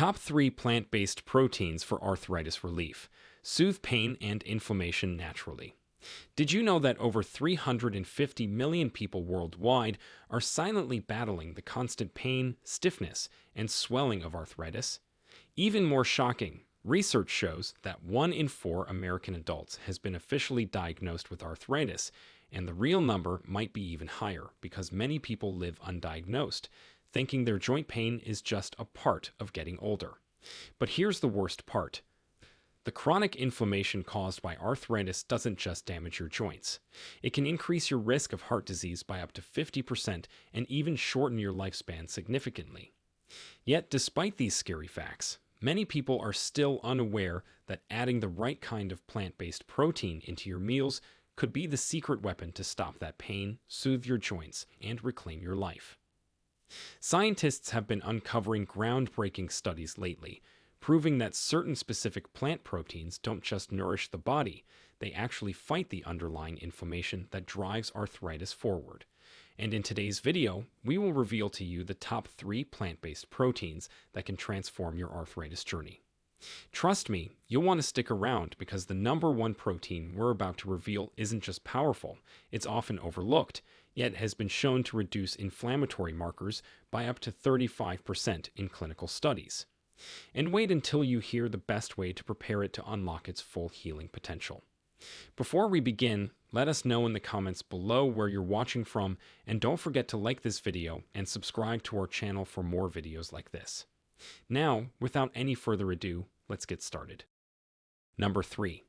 Top 3 plant-based proteins for arthritis relief. Soothe pain and inflammation naturally. Did you know that over 350 million people worldwide are silently battling the constant pain, stiffness, and swelling of arthritis? Even more shocking, research shows that 1 in 4 American adults has been officially diagnosed with arthritis, and the real number might be even higher because many people live undiagnosed, thinking their joint pain is just a part of getting older. But here's the worst part. The chronic inflammation caused by arthritis doesn't just damage your joints. It can increase your risk of heart disease by up to 50% and even shorten your lifespan significantly. Yet, despite these scary facts, many people are still unaware that adding the right kind of plant-based protein into your meals could be the secret weapon to stop that pain, soothe your joints, and reclaim your life. Scientists have been uncovering groundbreaking studies lately, proving that certain specific plant proteins don't just nourish the body, they actually fight the underlying inflammation that drives arthritis forward. And in today's video, we will reveal to you the top 3 plant-based proteins that can transform your arthritis journey. Trust me, you'll want to stick around because the number 1 protein we're about to reveal isn't just powerful, it's often overlooked, yet has been shown to reduce inflammatory markers by up to 35% in clinical studies. And wait until you hear the best way to prepare it to unlock its full healing potential. Before we begin, let us know in the comments below where you're watching from, and don't forget to like this video and subscribe to our channel for more videos like this. Now, without any further ado, let's get started. Number 3.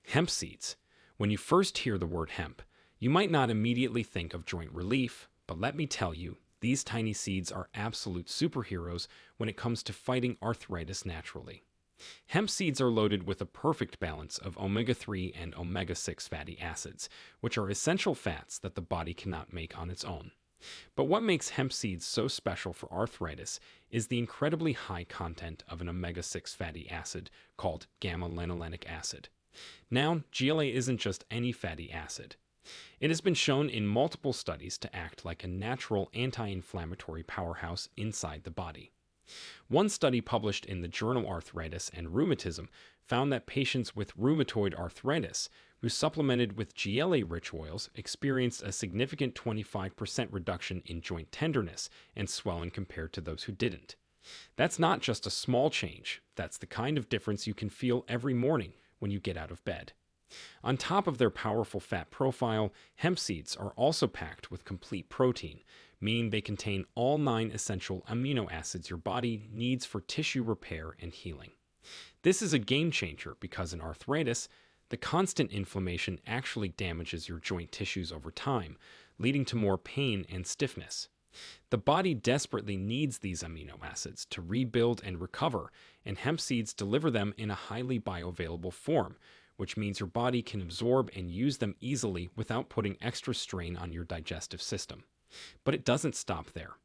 Hemp seeds. When you first hear the word hemp, you might not immediately think of joint relief, but let me tell you, these tiny seeds are absolute superheroes when it comes to fighting arthritis naturally. Hemp seeds are loaded with a perfect balance of omega-3 and omega-6 fatty acids, which are essential fats that the body cannot make on its own. But what makes hemp seeds so special for arthritis is the incredibly high content of an omega-6 fatty acid called gamma-linolenic acid. Now, GLA isn't just any fatty acid. It has been shown in multiple studies to act like a natural anti-inflammatory powerhouse inside the body. One study published in the journal Arthritis and Rheumatism found that patients with rheumatoid arthritis who supplemented with GLA-rich oils experienced a significant 25% reduction in joint tenderness and swelling compared to those who didn't. That's not just a small change, that's the kind of difference you can feel every morning when you get out of bed. On top of their powerful fat profile, hemp seeds are also packed with complete protein, meaning they contain all 9 essential amino acids your body needs for tissue repair and healing. This is a game changer because in arthritis, the constant inflammation actually damages your joint tissues over time, leading to more pain and stiffness. The body desperately needs these amino acids to rebuild and recover, and hemp seeds deliver them in a highly bioavailable form, which means your body can absorb and use them easily without putting extra strain on your digestive system. But it doesn't stop there.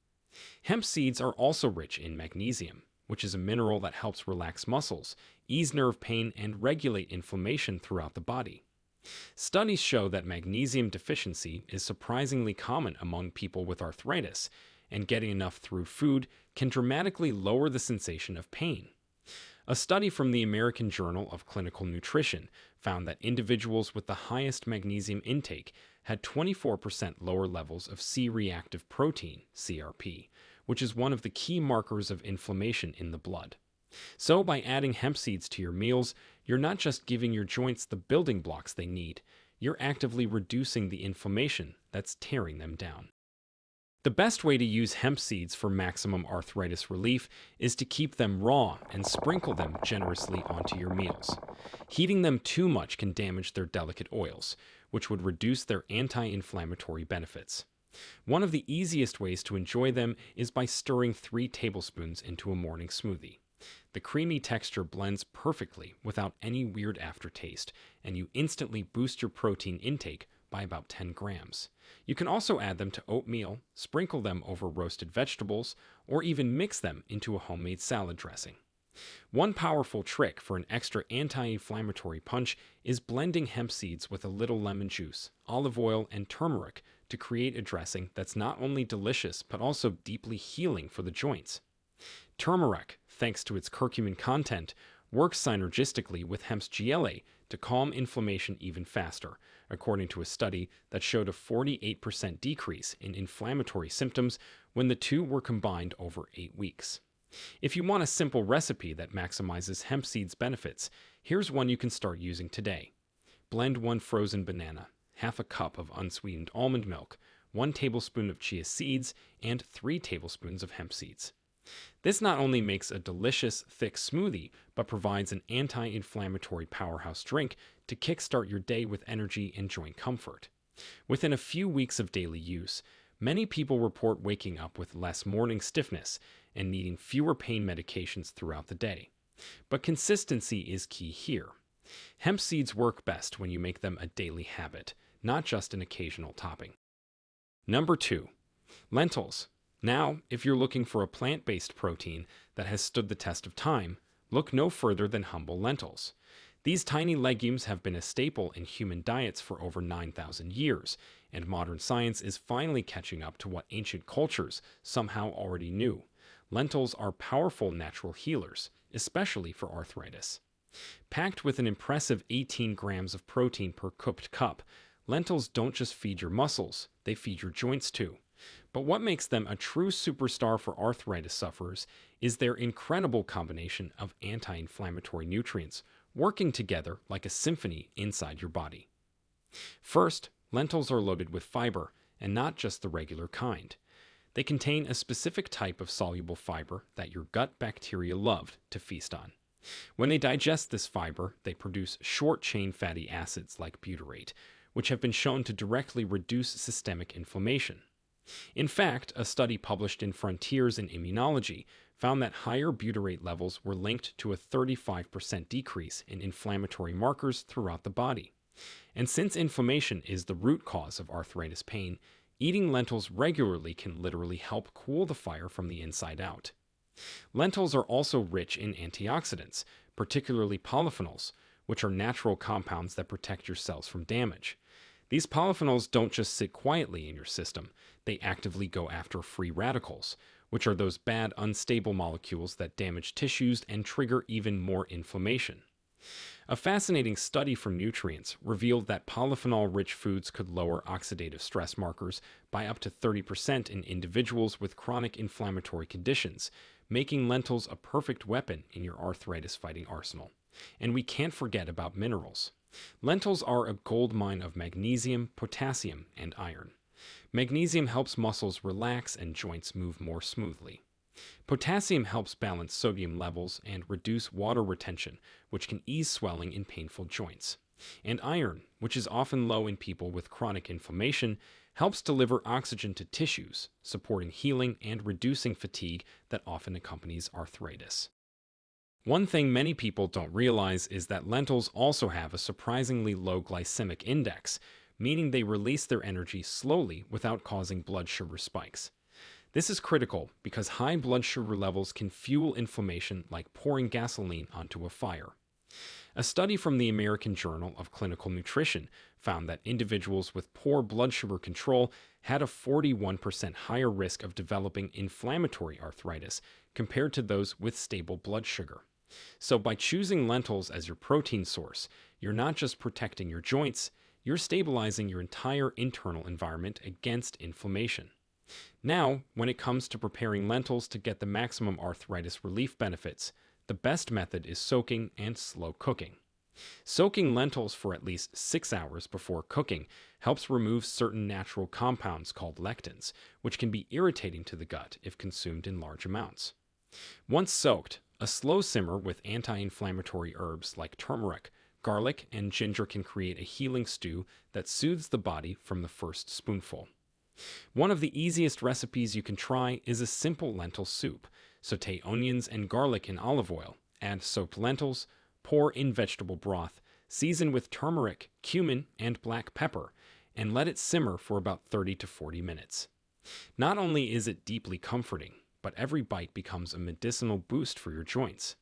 Hemp seeds are also rich in magnesium, which is a mineral that helps relax muscles, ease nerve pain, and regulate inflammation throughout the body. Studies show that magnesium deficiency is surprisingly common among people with arthritis, and getting enough through food can dramatically lower the sensation of pain. A study from the American Journal of Clinical Nutrition found that individuals with the highest magnesium intake had 24% lower levels of C-reactive protein, CRP, which is one of the key markers of inflammation in the blood. So by adding hemp seeds to your meals, you're not just giving your joints the building blocks they need, you're actively reducing the inflammation that's tearing them down. The best way to use hemp seeds for maximum arthritis relief is to keep them raw and sprinkle them generously onto your meals. Heating them too much can damage their delicate oils, which would reduce their anti-inflammatory benefits. One of the easiest ways to enjoy them is by stirring 3 tablespoons into a morning smoothie. The creamy texture blends perfectly without any weird aftertaste, and you instantly boost your protein intake by about 10 grams. You can also add them to oatmeal, sprinkle them over roasted vegetables, or even mix them into a homemade salad dressing. One powerful trick for an extra anti-inflammatory punch is blending hemp seeds with a little lemon juice, olive oil, and turmeric to create a dressing that's not only delicious but also deeply healing for the joints. Turmeric, thanks to its curcumin content, works synergistically with hemp's GLA to calm inflammation even faster, according to a study that showed a 48% decrease in inflammatory symptoms when the two were combined over 8 weeks. If you want a simple recipe that maximizes hemp seeds' benefits, here's one you can start using today. Blend 1 frozen banana, half a cup of unsweetened almond milk, 1 tablespoon of chia seeds, and 3 tablespoons of hemp seeds. This not only makes a delicious, thick smoothie, but provides an anti-inflammatory powerhouse drink to kickstart your day with energy and joint comfort. Within a few weeks of daily use, many people report waking up with less morning stiffness and needing fewer pain medications throughout the day. But consistency is key here. Hemp seeds work best when you make them a daily habit, not just an occasional topping. Number 2. Lentils. Now, if you're looking for a plant-based protein that has stood the test of time, look no further than humble lentils. These tiny legumes have been a staple in human diets for over 9,000 years, and modern science is finally catching up to what ancient cultures somehow already knew. Lentils are powerful natural healers, especially for arthritis. Packed with an impressive 18 grams of protein per cooked cup, lentils don't just feed your muscles, they feed your joints too. But what makes them a true superstar for arthritis sufferers is their incredible combination of anti-inflammatory nutrients working together like a symphony inside your body. First, lentils are loaded with fiber, and not just the regular kind. They contain a specific type of soluble fiber that your gut bacteria love to feast on. When they digest this fiber, they produce short-chain fatty acids like butyrate, which have been shown to directly reduce systemic inflammation. In fact, a study published in Frontiers in Immunology found that higher butyrate levels were linked to a 35% decrease in inflammatory markers throughout the body. And since inflammation is the root cause of arthritis pain, eating lentils regularly can literally help cool the fire from the inside out. Lentils are also rich in antioxidants, particularly polyphenols, which are natural compounds that protect your cells from damage. These polyphenols don't just sit quietly in your system, they actively go after free radicals, which are those bad, unstable molecules that damage tissues and trigger even more inflammation. A fascinating study from Nutrients revealed that polyphenol-rich foods could lower oxidative stress markers by up to 30% in individuals with chronic inflammatory conditions, making lentils a perfect weapon in your arthritis-fighting arsenal. And we can't forget about minerals. Lentils are a gold mine of magnesium, potassium, and iron. Magnesium helps muscles relax and joints move more smoothly. Potassium helps balance sodium levels and reduce water retention, which can ease swelling in painful joints. And iron, which is often low in people with chronic inflammation, helps deliver oxygen to tissues, supporting healing and reducing fatigue that often accompanies arthritis. One thing many people don't realize is that lentils also have a surprisingly low glycemic index, meaning they release their energy slowly without causing blood sugar spikes. This is critical because high blood sugar levels can fuel inflammation like pouring gasoline onto a fire. A study from the American Journal of Clinical Nutrition found that individuals with poor blood sugar control had a 41% higher risk of developing inflammatory arthritis compared to those with stable blood sugar. So by choosing lentils as your protein source, you're not just protecting your joints, you're stabilizing your entire internal environment against inflammation. Now, when it comes to preparing lentils to get the maximum arthritis relief benefits, the best method is soaking and slow cooking. Soaking lentils for at least 6 hours before cooking helps remove certain natural compounds called lectins, which can be irritating to the gut if consumed in large amounts. Once soaked, a slow simmer with anti-inflammatory herbs like turmeric, garlic, and ginger can create a healing stew that soothes the body from the first spoonful. One of the easiest recipes you can try is a simple lentil soup. Sauté onions and garlic in olive oil, add soaked lentils, pour in vegetable broth, season with turmeric, cumin, and black pepper, and let it simmer for about 30 to 40 minutes. Not only is it deeply comforting, but every bite becomes a medicinal boost for your joints.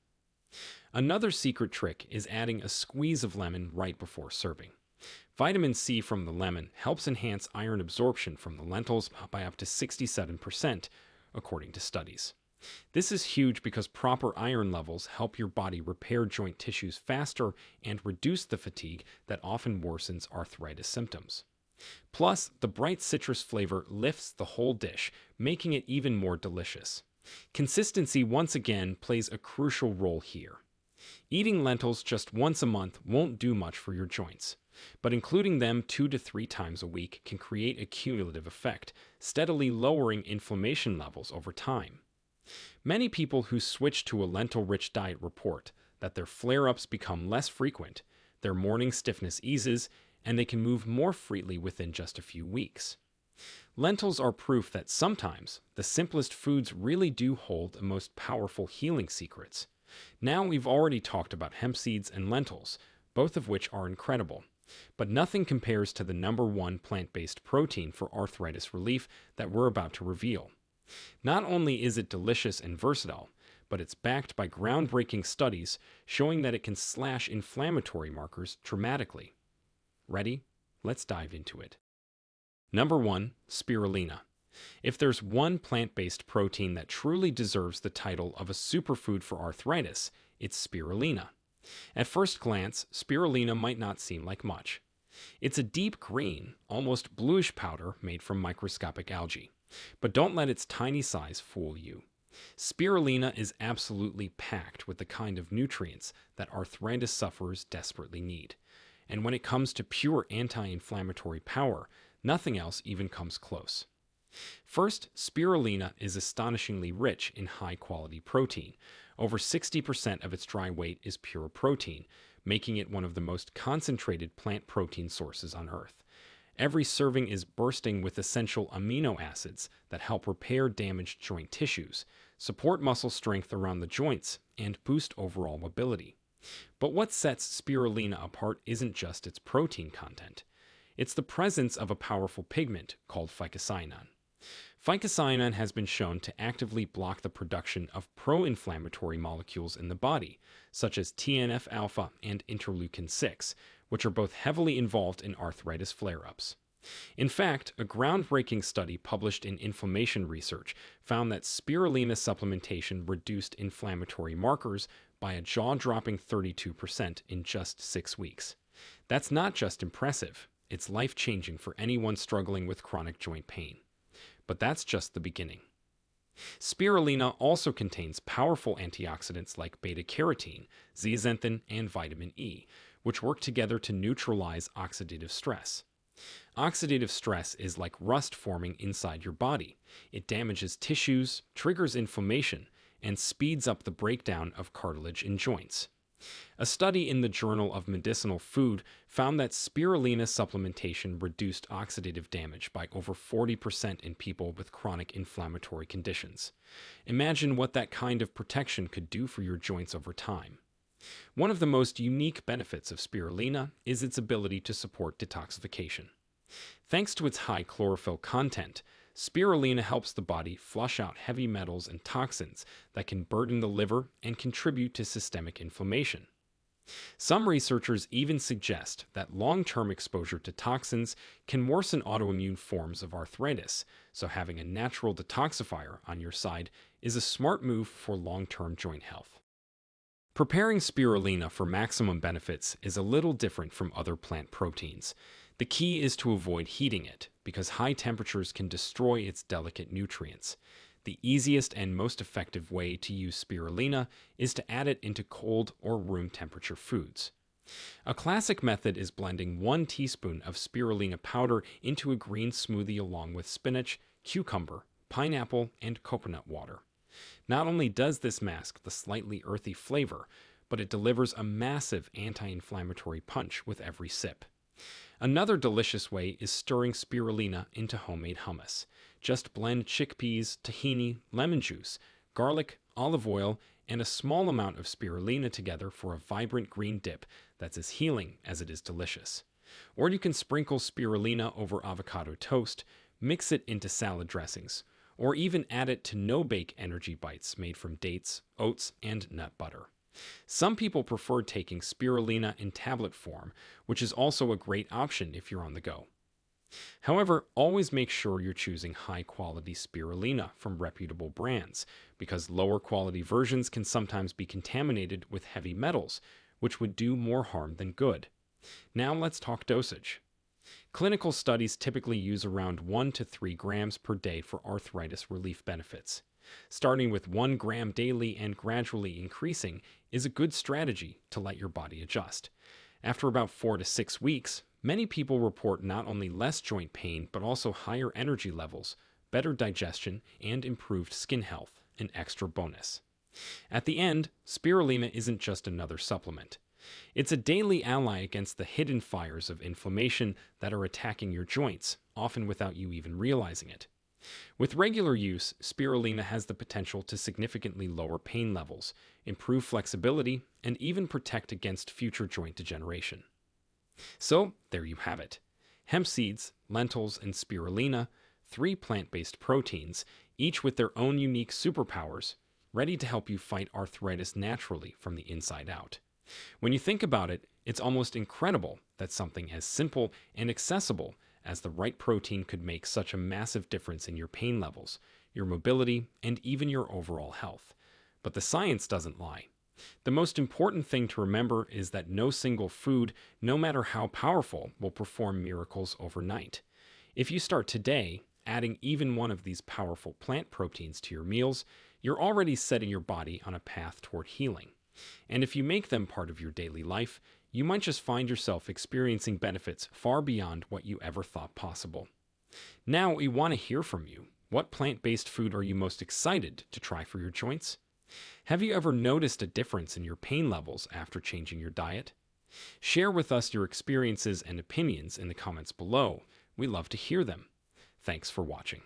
Another secret trick is adding a squeeze of lemon right before serving. Vitamin C from the lemon helps enhance iron absorption from the lentils by up to 67%, according to studies. This is huge because proper iron levels help your body repair joint tissues faster and reduce the fatigue that often worsens arthritis symptoms. Plus, the bright citrus flavor lifts the whole dish, making it even more delicious. Consistency once again plays a crucial role here. Eating lentils just once a month won't do much for your joints, but including them 2 to 3 times a week can create a cumulative effect, steadily lowering inflammation levels over time. Many people who switch to a lentil-rich diet report that their flare-ups become less frequent, their morning stiffness eases, and they can move more freely within just a few weeks. Lentils are proof that sometimes the simplest foods really do hold the most powerful healing secrets. Now we've already talked about hemp seeds and lentils, both of which are incredible. But nothing compares to the #1 plant-based protein for arthritis relief that we're about to reveal. Not only is it delicious and versatile, but it's backed by groundbreaking studies showing that it can slash inflammatory markers dramatically. Ready? Let's dive into it. #1. Spirulina. If there's one plant-based protein that truly deserves the title of a superfood for arthritis, it's spirulina. At first glance, spirulina might not seem like much. It's a deep green, almost bluish powder made from microscopic algae. But don't let its tiny size fool you. Spirulina is absolutely packed with the kind of nutrients that arthritis sufferers desperately need. And when it comes to pure anti-inflammatory power, nothing else even comes close. First, spirulina is astonishingly rich in high-quality protein. Over 60% of its dry weight is pure protein, making it one of the most concentrated plant protein sources on Earth. Every serving is bursting with essential amino acids that help repair damaged joint tissues, support muscle strength around the joints, and boost overall mobility. But what sets spirulina apart isn't just its protein content. It's the presence of a powerful pigment called phycocyanin. Phycocyanin has been shown to actively block the production of pro-inflammatory molecules in the body, such as TNF-alpha and interleukin-6, which are both heavily involved in arthritis flare-ups. In fact, a groundbreaking study published in Inflammation Research found that spirulina supplementation reduced inflammatory markers by a jaw-dropping 32% in just 6 weeks. That's not just impressive, it's life-changing for anyone struggling with chronic joint pain. But that's just the beginning. Spirulina also contains powerful antioxidants like beta-carotene, zeaxanthin, and vitamin E, which work together to neutralize oxidative stress. Oxidative stress is like rust forming inside your body. It damages tissues, triggers inflammation, and speeds up the breakdown of cartilage in joints. A study in the Journal of Medicinal Food found that spirulina supplementation reduced oxidative damage by over 40% in people with chronic inflammatory conditions. Imagine what that kind of protection could do for your joints over time. One of the most unique benefits of spirulina is its ability to support detoxification. Thanks to its high chlorophyll content, spirulina helps the body flush out heavy metals and toxins that can burden the liver and contribute to systemic inflammation. Some researchers even suggest that long-term exposure to toxins can worsen autoimmune forms of arthritis, so having a natural detoxifier on your side is a smart move for long-term joint health. Preparing spirulina for maximum benefits is a little different from other plant proteins. The key is to avoid heating it, because high temperatures can destroy its delicate nutrients. The easiest and most effective way to use spirulina is to add it into cold or room temperature foods. A classic method is blending 1 teaspoon of spirulina powder into a green smoothie along with spinach, cucumber, pineapple, and coconut water. Not only does this mask the slightly earthy flavor, but it delivers a massive anti-inflammatory punch with every sip. Another delicious way is stirring spirulina into homemade hummus. Just blend chickpeas, tahini, lemon juice, garlic, olive oil, and a small amount of spirulina together for a vibrant green dip that's as healing as it is delicious. Or you can sprinkle spirulina over avocado toast, mix it into salad dressings, or even add it to no-bake energy bites made from dates, oats, and nut butter. Some people prefer taking spirulina in tablet form, which is also a great option if you're on the go. However, always make sure you're choosing high quality spirulina from reputable brands, because lower quality versions can sometimes be contaminated with heavy metals, which would do more harm than good. Now let's talk dosage. Clinical studies typically use around 1 to 3 grams per day for arthritis relief benefits. Starting with 1 gram daily and gradually increasing is a good strategy to let your body adjust. After about 4 to 6 weeks, many people report not only less joint pain but also higher energy levels, better digestion, and improved skin health, an extra bonus. At the end, spirulina isn't just another supplement. It's a daily ally against the hidden fires of inflammation that are attacking your joints, often without you even realizing it. With regular use, spirulina has the potential to significantly lower pain levels, improve flexibility, and even protect against future joint degeneration. So, there you have it. Hemp seeds, lentils, and spirulina, 3 plant-based proteins, each with their own unique superpowers, ready to help you fight arthritis naturally from the inside out. When you think about it, it's almost incredible that something as simple and accessible as the right protein could make such a massive difference in your pain levels, your mobility, and even your overall health. But the science doesn't lie. The most important thing to remember is that no single food, no matter how powerful, will perform miracles overnight. If you start today, adding even one of these powerful plant proteins to your meals, you're already setting your body on a path toward healing. And if you make them part of your daily life, you might just find yourself experiencing benefits far beyond what you ever thought possible. Now we want to hear from you. What plant-based food are you most excited to try for your joints? Have you ever noticed a difference in your pain levels after changing your diet? Share with us your experiences and opinions in the comments below. We love to hear them. Thanks for watching.